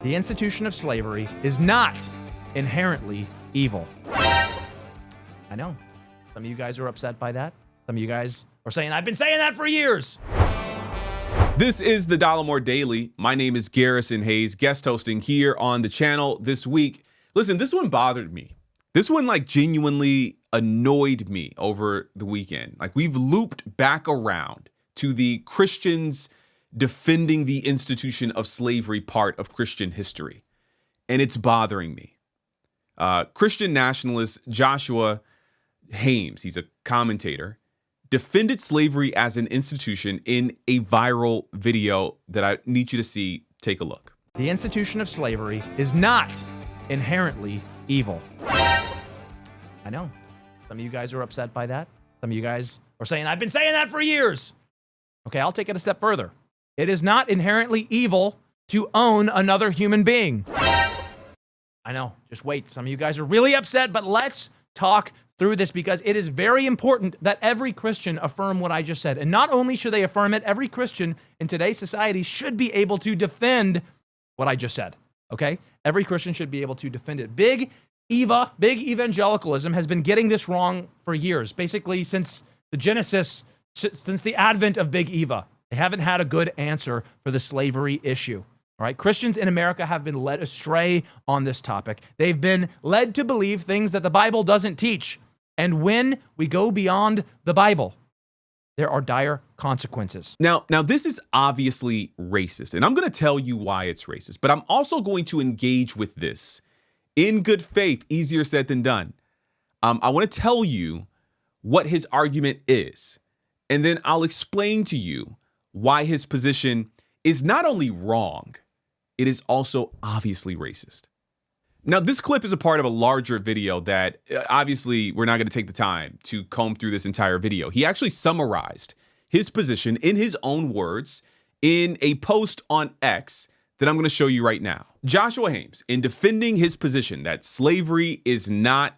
The institution of slavery is not inherently evil. I know. Some of you guys are upset by that. Some of you guys are saying, I've been saying that for years. This is the Dollemore Daily. My name is Garrison Hayes, guest hosting here on the channel this week. Listen, this one bothered me. This one genuinely annoyed me over the weekend. We've looped back around to the Christians defending the institution of slavery part of Christian history. And it's bothering me. Christian nationalist Joshua Haymes, he's a commentator, defended slavery as an institution in a viral video that I need you to see. Take a look. The institution of slavery is not inherently evil. I know. Some of you guys are upset by that. Some of you guys are saying, I've been saying that for years. Okay, I'll take it a step further. It is not inherently evil to own another human being. I know, just wait. Some of you guys are really upset, but let's talk through this because it is very important that every Christian affirm what I just said. And not only should they affirm it, every Christian in today's society should be able to defend what I just said, okay? Every Christian should be able to defend it. Big evangelicalism has been getting this wrong for years, basically since the advent of Big Eva. They haven't had a good answer for the slavery issue. All right, Christians in America have been led astray on this topic. They've been led to believe things that the Bible doesn't teach. And when we go beyond the Bible, there are dire consequences. Now this is obviously racist, and I'm going to tell you why it's racist, but I'm also going to engage with this in good faith, easier said than done. I want to tell you what his argument is, and then I'll explain to you why his position is not only wrong, it is also obviously racist. Now, this clip is a part of a larger video that obviously we're not going to take the time to comb through this entire video. He actually summarized his position in his own words in a post on X that I'm going to show you right now. Joshua Haymes, in defending his position that slavery is not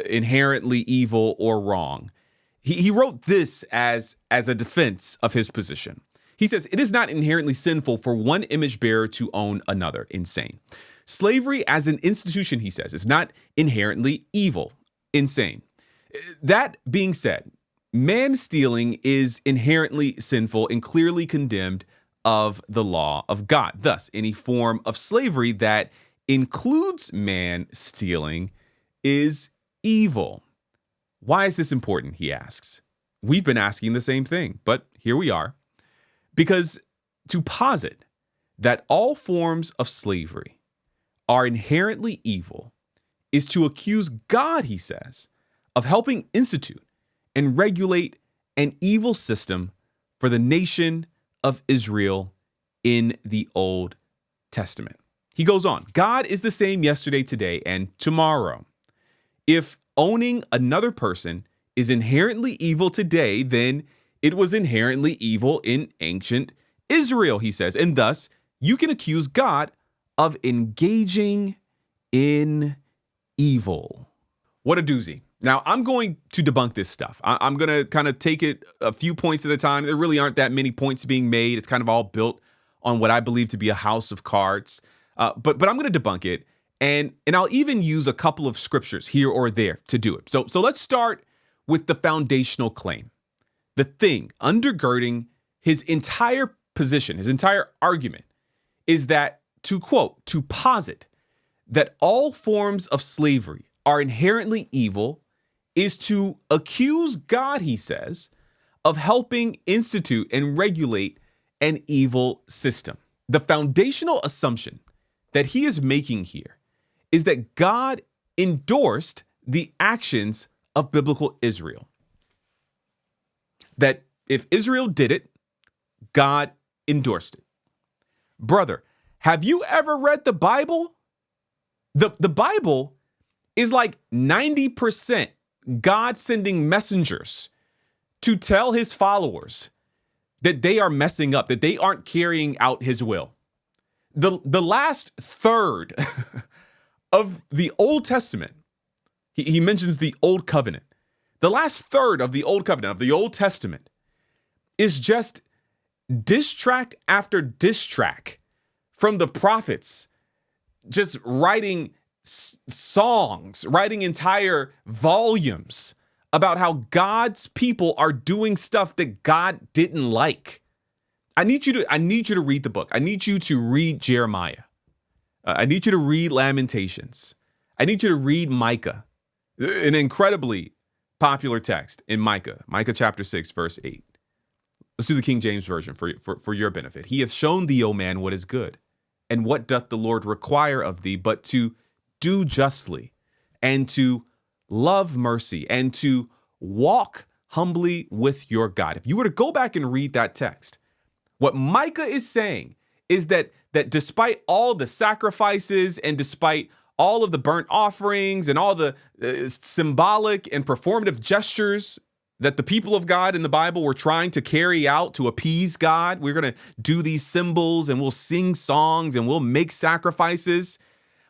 inherently evil or wrong, he wrote this as a defense of his position. He says, it is not inherently sinful for one image bearer to own another. Insane. Slavery as an institution, he says, is not inherently evil. Insane. That being said, man stealing is inherently sinful and clearly condemned of the law of God. Thus, any form of slavery that includes man stealing is evil. Why is this important, he asks. We've been asking the same thing, but here we are. Because to posit that all forms of slavery are inherently evil is to accuse God, he says, of helping institute and regulate an evil system for the nation of Israel in the Old Testament. He goes on, God is the same yesterday, today, and tomorrow. If owning another person is inherently evil today, then it was inherently evil in ancient Israel, he says. And thus, you can accuse God of engaging in evil. What a doozy. Now, I'm going to debunk this stuff. I'm going to kind of take it a few points at a time. There really aren't that many points being made. It's kind of all built on what I believe to be a house of cards. But I'm going to debunk it. And I'll even use a couple of scriptures here or there to do it. So let's start with the foundational claim. The thing undergirding his entire position, his entire argument, is that to quote, to posit that all forms of slavery are inherently evil is to accuse God, he says, of helping institute and regulate an evil system. The foundational assumption that he is making here is that God endorsed the actions of biblical Israel. That if Israel did it, God endorsed it. Brother, have you ever read the Bible? The Bible is like 90% God sending messengers to tell his followers that they are messing up, that they aren't carrying out his will. The last third of the Old Testament, he mentions the Old Covenant. The last third of the Old Covenant, of the Old Testament, is just diss track after diss track from the prophets, just writing songs, writing entire volumes about how God's people are doing stuff that God didn't like. I need you to read the book. I need you to read Jeremiah. I need you to read Lamentations. I need you to read Micah, an incredibly popular text in Micah chapter 6, verse 8. Let's do the King James Version for your benefit. He hath shown thee, O man, what is good. And what doth the Lord require of thee but to do justly and to love mercy and to walk humbly with your God. If you were to go back and read that text, what Micah is saying is that despite all the sacrifices and despite all of the burnt offerings and all the symbolic and performative gestures that the people of God in the Bible were trying to carry out to appease God, we're going to do these symbols and we'll sing songs and we'll make sacrifices.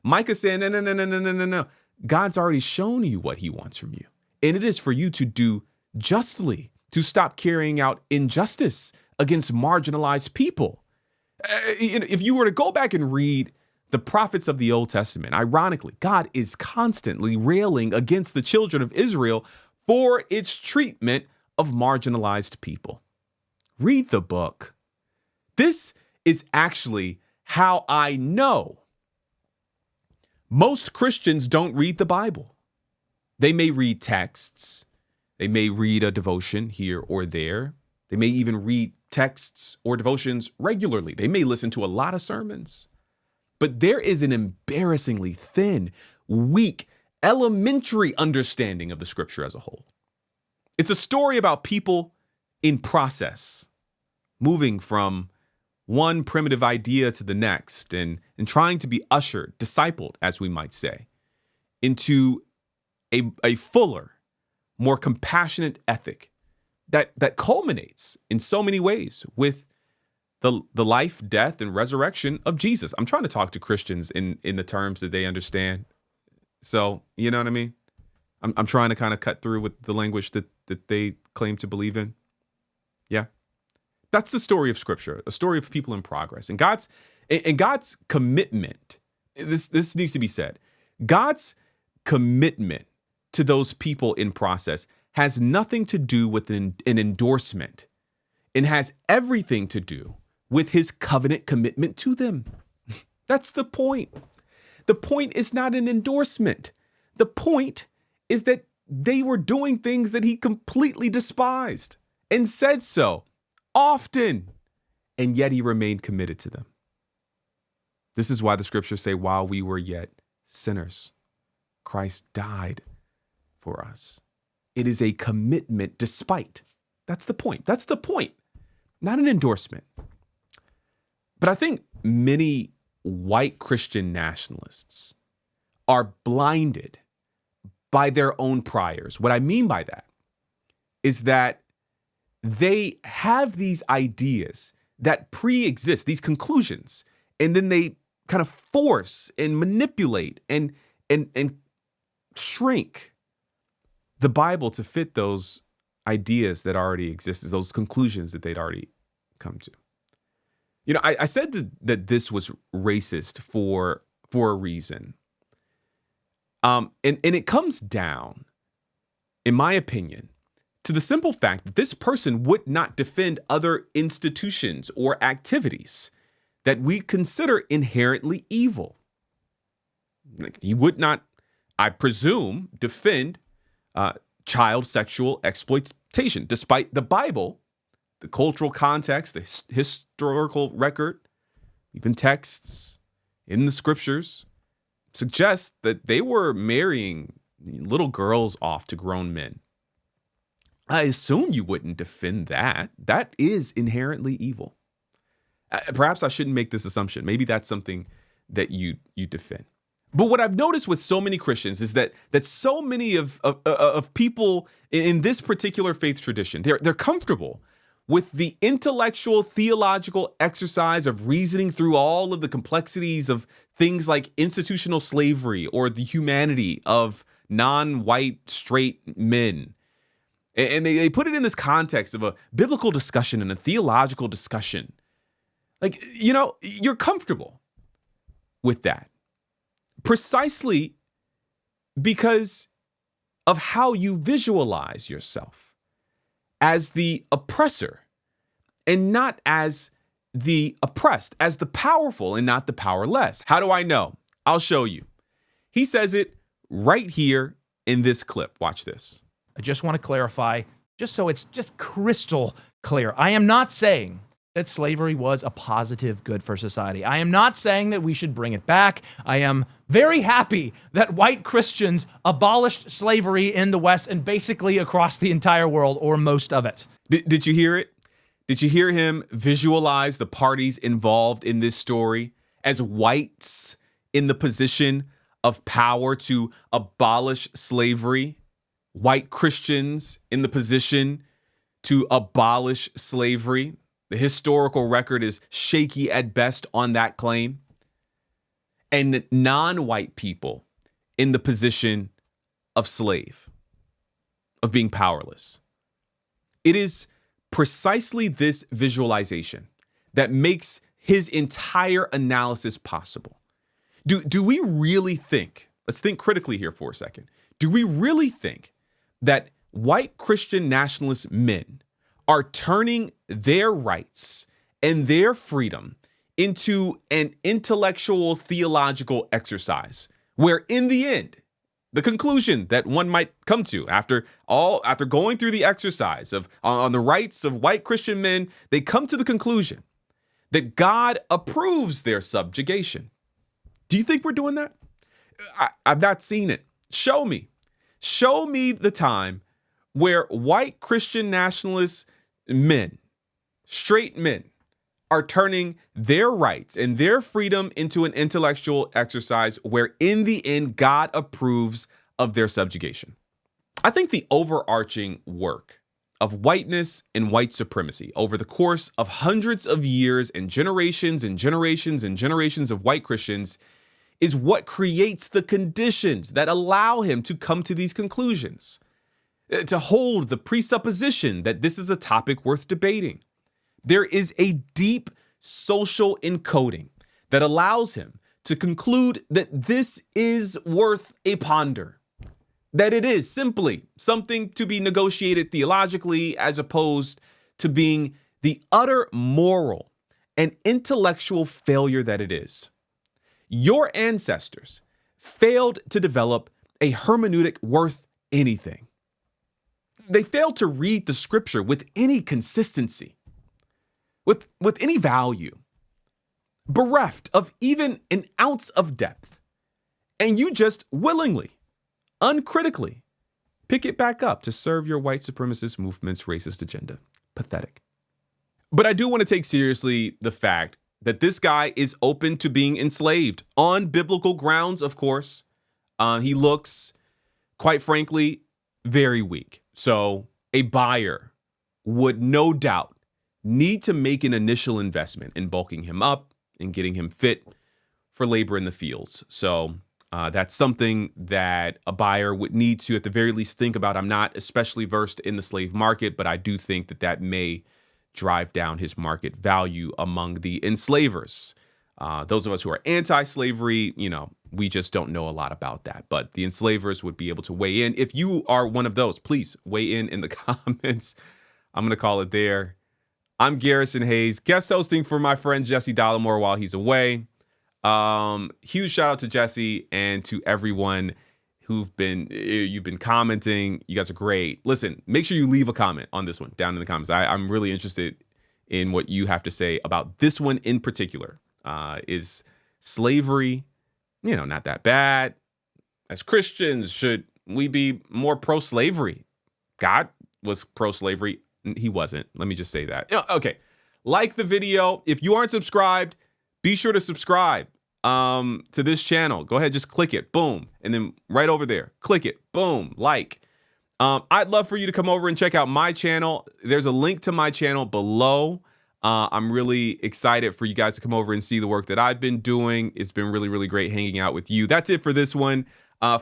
Micah saying, no. God's already shown you what he wants from you. And it is for you to do justly, to stop carrying out injustice against marginalized people. If you were to go back and read the prophets of the Old Testament, ironically, God is constantly railing against the children of Israel for its treatment of marginalized people. Read the book. This is actually how I know most Christians don't read the Bible. They may read texts. They may read a devotion here or there. They may even read texts or devotions regularly. They may listen to a lot of sermons. But there is an embarrassingly thin, weak, elementary understanding of the scripture as a whole. It's a story about people in process, moving from one primitive idea to the next and trying to be ushered, discipled, as we might say, into a fuller, more compassionate ethic that culminates in so many ways with the life, death, and resurrection of Jesus. I'm trying to talk to Christians in the terms that they understand. So, you know what I mean? I'm trying to kind of cut through with the language that they claim to believe in. Yeah. That's the story of Scripture, a story of people in progress. And God's commitment, this needs to be said, God's commitment to those people in process has nothing to do with an endorsement. It has everything to do with his covenant commitment to them. That's the point. The point is not an endorsement. The point is that they were doing things that he completely despised and said so often, and yet he remained committed to them. This is why the scriptures say, while we were yet sinners, Christ died for us. It is a commitment despite. That's the point. That's the point. Not an endorsement. But I think many white Christian nationalists are blinded by their own priors. What I mean by that is that they have these ideas that pre-exist, these conclusions, and then they kind of force and manipulate and shrink the Bible to fit those ideas that already exist, those conclusions that they'd already come to. You know, I said that this was racist for a reason. And it comes down, in my opinion, to the simple fact that this person would not defend other institutions or activities that we consider inherently evil. He would not, I presume, defend child sexual exploitation, despite the Bible, the cultural context, the historical record, even texts in the scriptures suggest that they were marrying little girls off to grown men. I assume you wouldn't defend that. That is inherently evil. Perhaps I shouldn't make this assumption. Maybe that's something that you defend. But what I've noticed with so many Christians is that so many of people in this particular faith tradition, they're comfortable with the intellectual, theological exercise of reasoning through all of the complexities of things like institutional slavery or the humanity of non-white straight men. And they put it in this context of a biblical discussion and a theological discussion. Like, you know, you're comfortable. with that? Precisely because of how you visualize yourself as the oppressor and not as the oppressed, as the powerful and not the powerless. How do I know? I'll show you. He says it right here in this clip. Watch this. I just want to clarify, just so it's just crystal clear. I am not saying that slavery was a positive good for society. I am not saying that we should bring it back. I am very happy that white Christians abolished slavery in the West and basically across the entire world, or most of it. Did you hear it? Did you hear him visualize the parties involved in this story as whites in the position of power to abolish slavery? White Christians in the position to abolish slavery? The historical record is shaky at best on that claim. And non-white people in the position of slave, of being powerless. It is precisely this visualization that makes his entire analysis possible. Do we really think, let's think critically here for a second, do we really think that white Christian nationalist men are turning their rights and their freedom into an intellectual theological exercise where in the end, the conclusion that one might come to after going through the exercise of on the rights of white Christian men, they come to the conclusion that God approves their subjugation? Do you think we're doing that? I've not seen it. Show me the time where white Christian nationalist men, straight men, are turning their rights and their freedom into an intellectual exercise where in the end God approves of their subjugation. I think the overarching work of whiteness and white supremacy over the course of hundreds of years and generations and generations and generations of white Christians is what creates the conditions that allow him to come to these conclusions, to hold the presupposition that this is a topic worth debating. There is a deep social encoding that allows him to conclude that this is worth a ponder, that it is simply something to be negotiated theologically as opposed to being the utter moral and intellectual failure that it is. Your ancestors failed to develop a hermeneutic worth anything. They failed to read the scripture with any consistency, with any value, bereft of even an ounce of depth. And you just willingly, uncritically, pick it back up to serve your white supremacist movement's racist agenda. Pathetic. But I do want to take seriously the fact that this guy is open to being enslaved on biblical grounds, of course. He looks, quite frankly, very weak. So a buyer would no doubt need to make an initial investment in bulking him up and getting him fit for labor in the fields. So that's something that a buyer would need to, at the very least, think about. I'm not especially versed in the slave market, but I do think that that may drive down his market value among the enslavers. Those of us who are anti-slavery, we just don't know a lot about that. But the enslavers would be able to weigh in. If you are one of those, please weigh in the comments. I'm going to call it there. I'm Garrison Hayes, guest hosting for my friend Jesse Dollemore while he's away. Huge shout out to Jesse and to everyone you've been commenting. You guys are great. Listen, make sure you leave a comment on this one down in the comments. I'm really interested in what you have to say about this one in particular. Is slavery, not that bad? As Christians, should we be more pro-slavery? God was pro-slavery. He wasn't. Let me just say that. Okay. Like the video. If you aren't subscribed, be sure to subscribe to this channel. Go ahead, just click it. Boom. And then right over there, click it. Boom. Like. I'd love for you to come over and check out my channel. There's a link to my channel below. I'm really excited for you guys to come over and see the work that I've been doing. It's been really, really great hanging out with you. That's it for this one.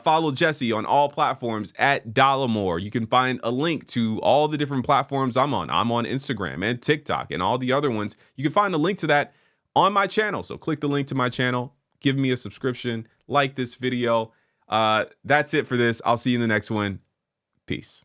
Follow Jesse on all platforms at Dollemore. You can find a link to all the different platforms I'm on. I'm on Instagram and TikTok and all the other ones. You can find a link to that on my channel. So click the link to my channel, give me a subscription, like this video. That's it for this. I'll see you in the next one. Peace.